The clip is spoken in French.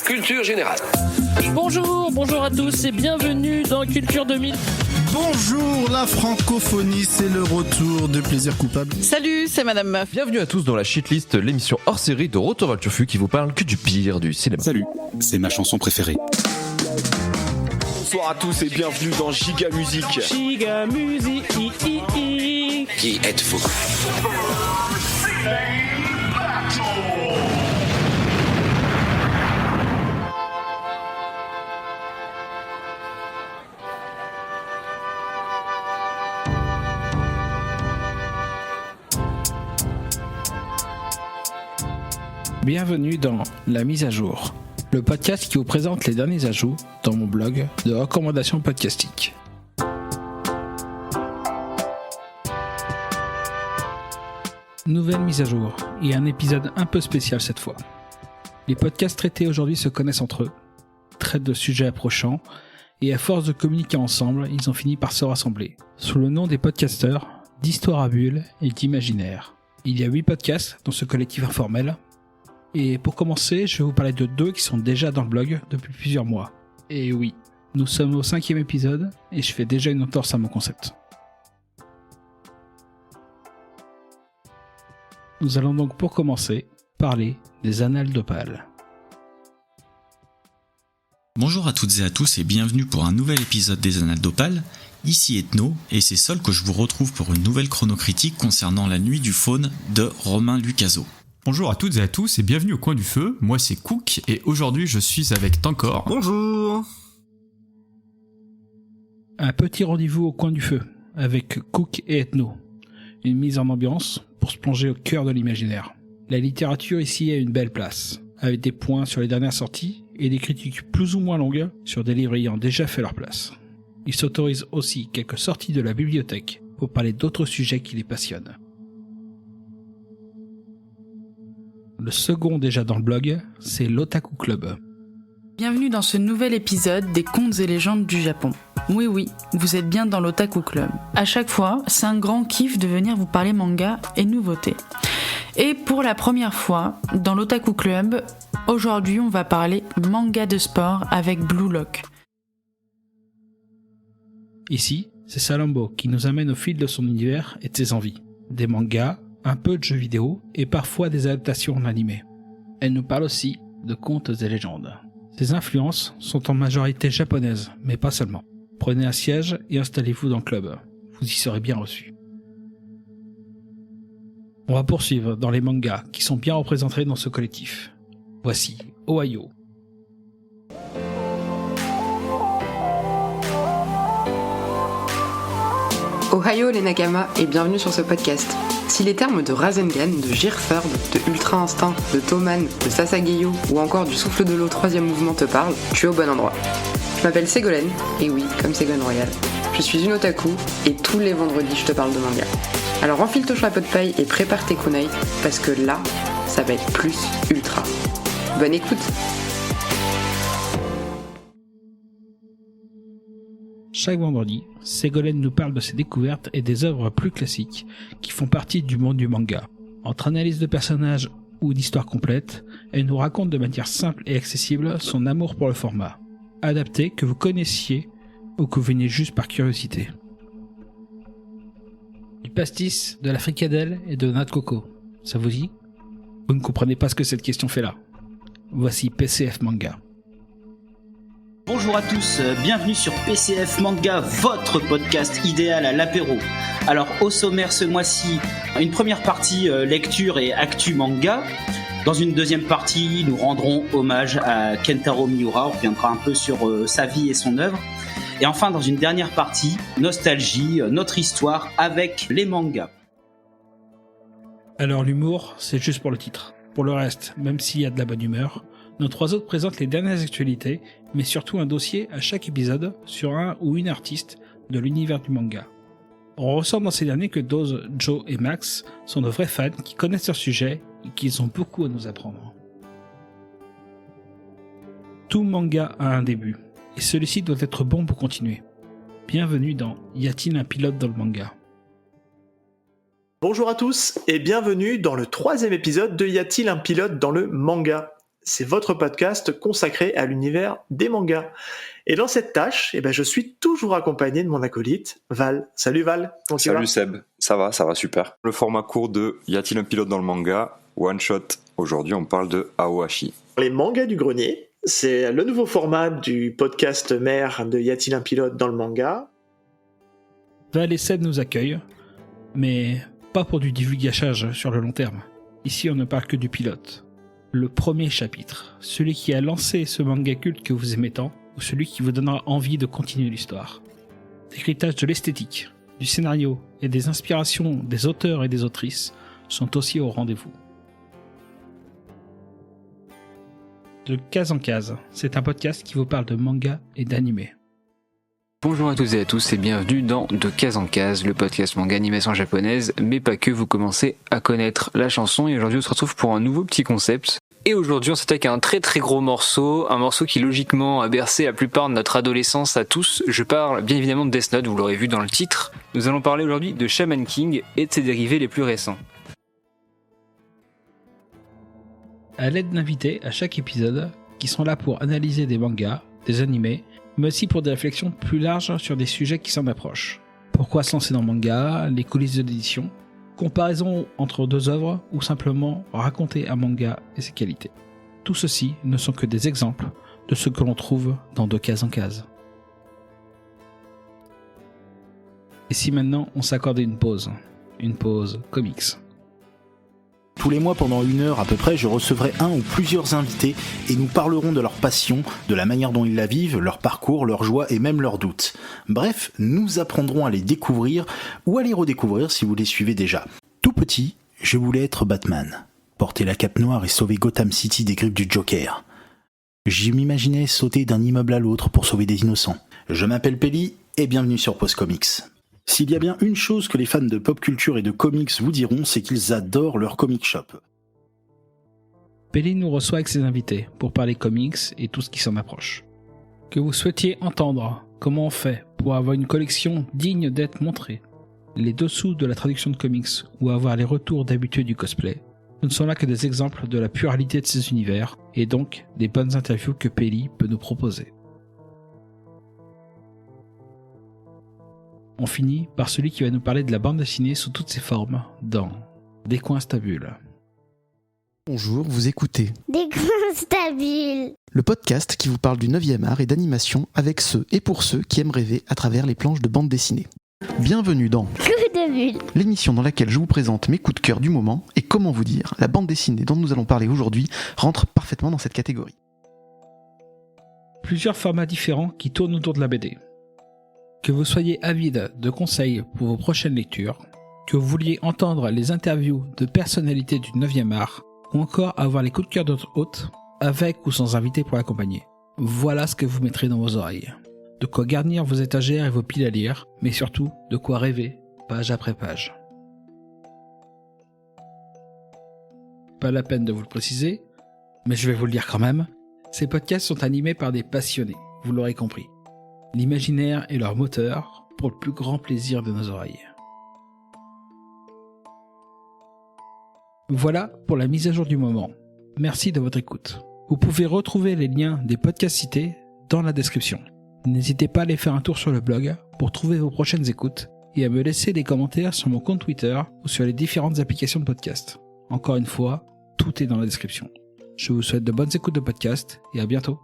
Culture générale. Bonjour à tous et bienvenue dans Culture 2000. Bonjour, la francophonie, c'est le retour de Plaisir Coupable. Salut, c'est Madame Meuf. Bienvenue à tous dans la Shitlist, l'émission hors série de Retour vers le Turfu qui vous parle que du pire du cinéma. Salut, c'est ma chanson préférée. Bonsoir à tous et bienvenue dans Giga Musique. Giga Musique. Qui êtes-vous ? Bienvenue dans La Mise à Jour, le podcast qui vous présente les derniers ajouts dans mon blog de recommandations podcastiques. Nouvelle mise à jour et un épisode un peu spécial cette fois. Les podcasts traités aujourd'hui se connaissent entre eux, traitent de sujets approchants et à force de communiquer ensemble, ils ont fini par se rassembler sous le nom des podcasteurs d'Histoire à Bulles et d'Imaginaire. Il y a 8 podcasts dans ce collectif informel. Et pour commencer, je vais vous parler de 2 qui sont déjà dans le blog depuis plusieurs mois. Et oui, nous sommes au 5e épisode et je fais déjà une entorse à mon concept. Nous allons donc pour commencer parler des Annales d'Opale. Bonjour à toutes et à tous et bienvenue pour un nouvel épisode des Annales d'Opale. Ici Ethno et c'est Sol que je vous retrouve pour une nouvelle chronocritique concernant La Nuit du Faune de Romain Lucazzo. Bonjour à toutes et à tous et bienvenue au Coin du Feu, moi c'est Cook et aujourd'hui je suis avec Tankor. Bonjour. Un petit rendez-vous au Coin du Feu avec Cook et Ethno. Une mise en ambiance pour se plonger au cœur de l'imaginaire. La littérature ici a une belle place, avec des points sur les dernières sorties et des critiques plus ou moins longues sur des livres ayant déjà fait leur place. Ils s'autorisent aussi quelques sorties de la bibliothèque pour parler d'autres sujets qui les passionnent. Le second déjà dans le blog, c'est l'Otaku Club. Bienvenue dans ce nouvel épisode des contes et légendes du Japon. Oui, vous êtes bien dans l'Otaku Club. À chaque fois, c'est un grand kiff de venir vous parler manga et nouveautés. Et pour la première fois, dans l'Otaku Club, aujourd'hui on va parler manga de sport avec Blue Lock. Ici, c'est Salambo qui nous amène au fil de son univers et de ses envies. Des mangas, un peu de jeux vidéo et parfois des adaptations en animé. Elle nous parle aussi de contes et légendes. Ses influences sont en majorité japonaises, mais pas seulement. Prenez un siège et installez-vous dans le club. Vous y serez bien reçus. On va poursuivre dans les mangas qui sont bien représentés dans ce collectif. Voici Ohio. Ohio les Nakama et bienvenue sur ce podcast. Si les termes de Rasengan, de Gearthird, de Ultra Instinct, de Toman, de Sasageyo ou encore du souffle de l'eau 3e mouvement te parlent, tu es au bon endroit. Je m'appelle Ségolène, et oui, comme Ségolène Royal. Je suis une otaku et tous les vendredis je te parle de manga. Alors enfile ton chapeau de paille et prépare tes kunai parce que là, ça va être plus ultra. Bonne écoute! Chaque vendredi, Ségolène nous parle de ses découvertes et des œuvres plus classiques qui font partie du monde du manga. Entre analyse de personnages ou d'histoires complètes, elle nous raconte de manière simple et accessible son amour pour le format, adapté que vous connaissiez ou que vous veniez juste par curiosité. Du pastis, de la fricadelle et de la noix de coco, ça vous dit? Vous ne comprenez pas ce que cette question fait là. Voici PCF Manga. Bonjour à tous, bienvenue sur PCF Manga, votre podcast idéal à l'apéro. Alors au sommaire ce mois-ci, une première partie lecture et actu manga. Dans une deuxième partie, nous rendrons hommage à Kentaro Miura, on reviendra un peu sur sa vie et son œuvre. Et enfin dans une dernière partie, nostalgie, notre histoire avec les mangas. Alors l'humour, c'est juste pour le titre. Pour le reste, même s'il y a de la bonne humeur, nos 3 autres présentent les dernières actualités, mais surtout un dossier à chaque épisode sur un ou une artiste de l'univers du manga. On ressent dans ces derniers que Dose, Joe et Max sont de vrais fans qui connaissent leur sujet et qui ont beaucoup à nous apprendre. Tout manga a un début, et celui-ci doit être bon pour continuer. Bienvenue dans Y a-t-il un pilote dans le manga ? Bonjour à tous et bienvenue dans le 3e épisode de Y a-t-il un pilote dans le manga ? c'est votre podcast consacré à l'univers des mangas. Et dans cette tâche, je suis toujours accompagné de mon acolyte, Val. Salut Val, comment tu vas ? Salut Seb, ça va super. Le format court de Y a-t-il un pilote dans le manga ? One shot. Aujourd'hui, on parle de Aohashi. Les mangas du grenier, c'est le nouveau format du podcast mère de Y a-t-il un pilote dans le manga ? Val et Seb nous accueillent, mais pas pour du divulgachage sur le long terme. Ici, on ne parle que du pilote. Le premier chapitre, celui qui a lancé ce manga culte que vous aimez tant, ou celui qui vous donnera envie de continuer l'histoire. Décryptage de l'esthétique, du scénario et des inspirations des auteurs et des autrices sont aussi au rendez-vous. De case en case, c'est un podcast qui vous parle de manga et d'anime. Bonjour à toutes et à tous et bienvenue dans De case en case, le podcast manga animation japonaise, mais pas que, vous commencez à connaître la chanson et aujourd'hui on se retrouve pour un nouveau petit concept. Et aujourd'hui on s'attaque à un très très gros morceau, un morceau qui logiquement a bercé la plupart de notre adolescence à tous. Je parle bien évidemment de Death Note, vous l'aurez vu dans le titre. Nous allons parler aujourd'hui de Shaman King et de ses dérivés les plus récents. À l'aide d'invités à chaque épisode, qui sont là pour analyser des mangas, des animés, mais aussi pour des réflexions plus larges sur des sujets qui s'en approchent. Pourquoi se lancer dans le manga, les coulisses de l'édition, comparaison entre deux œuvres ou simplement raconter un manga et ses qualités. Tout ceci ne sont que des exemples de ce que l'on trouve dans De case en case. Et si maintenant on s'accordait une pause comics. Tous les mois, pendant 1 heure à peu près, je recevrai un ou plusieurs invités et nous parlerons de leur passion, de la manière dont ils la vivent, leur parcours, leurs joies et même leurs doutes. Bref, nous apprendrons à les découvrir ou à les redécouvrir si vous les suivez déjà. Tout petit, je voulais être Batman, porter la cape noire et sauver Gotham City des griffes du Joker. Je m'imaginais sauter d'un immeuble à l'autre pour sauver des innocents. Je m'appelle Pelli et bienvenue sur Pause Comics. S'il y a bien une chose que les fans de pop culture et de comics vous diront, c'est qu'ils adorent leur comic shop. Pelli nous reçoit avec ses invités pour parler comics et tout ce qui s'en approche. Que vous souhaitiez entendre comment on fait pour avoir une collection digne d'être montrée, les dessous de la traduction de comics ou avoir les retours d'habitués du cosplay, ce ne sont là que des exemples de la pluralité de ces univers et donc des bonnes interviews que Pelli peut nous proposer. On finit par celui qui va nous parler de la bande dessinée sous toutes ses formes dans Des coins stables. Bonjour, vous écoutez Des coins stables, le podcast qui vous parle du 9e art et d'animation avec ceux et pour ceux qui aiment rêver à travers les planches de bande dessinée. Bienvenue dans Coup de bulle, l'émission dans laquelle je vous présente mes coups de cœur du moment et comment vous dire, la bande dessinée dont nous allons parler aujourd'hui rentre parfaitement dans cette catégorie. Plusieurs formats différents qui tournent autour de la BD. Que vous soyez avide de conseils pour vos prochaines lectures, que vous vouliez entendre les interviews de personnalités du 9e art, ou encore avoir les coups de cœur d'autres hôtes, avec ou sans invité pour l'accompagner. Voilà ce que vous mettrez dans vos oreilles. De quoi garnir vos étagères et vos piles à lire, mais surtout de quoi rêver, page après page. Pas la peine de vous le préciser, mais je vais vous le dire quand même, ces podcasts sont animés par des passionnés, vous l'aurez compris. L'imaginaire est leur moteur pour le plus grand plaisir de nos oreilles. Voilà pour la mise à jour du moment. Merci de votre écoute. Vous pouvez retrouver les liens des podcasts cités dans la description. N'hésitez pas à aller faire un tour sur le blog pour trouver vos prochaines écoutes et à me laisser des commentaires sur mon compte Twitter ou sur les différentes applications de podcast. Encore une fois, tout est dans la description. Je vous souhaite de bonnes écoutes de podcast et à bientôt.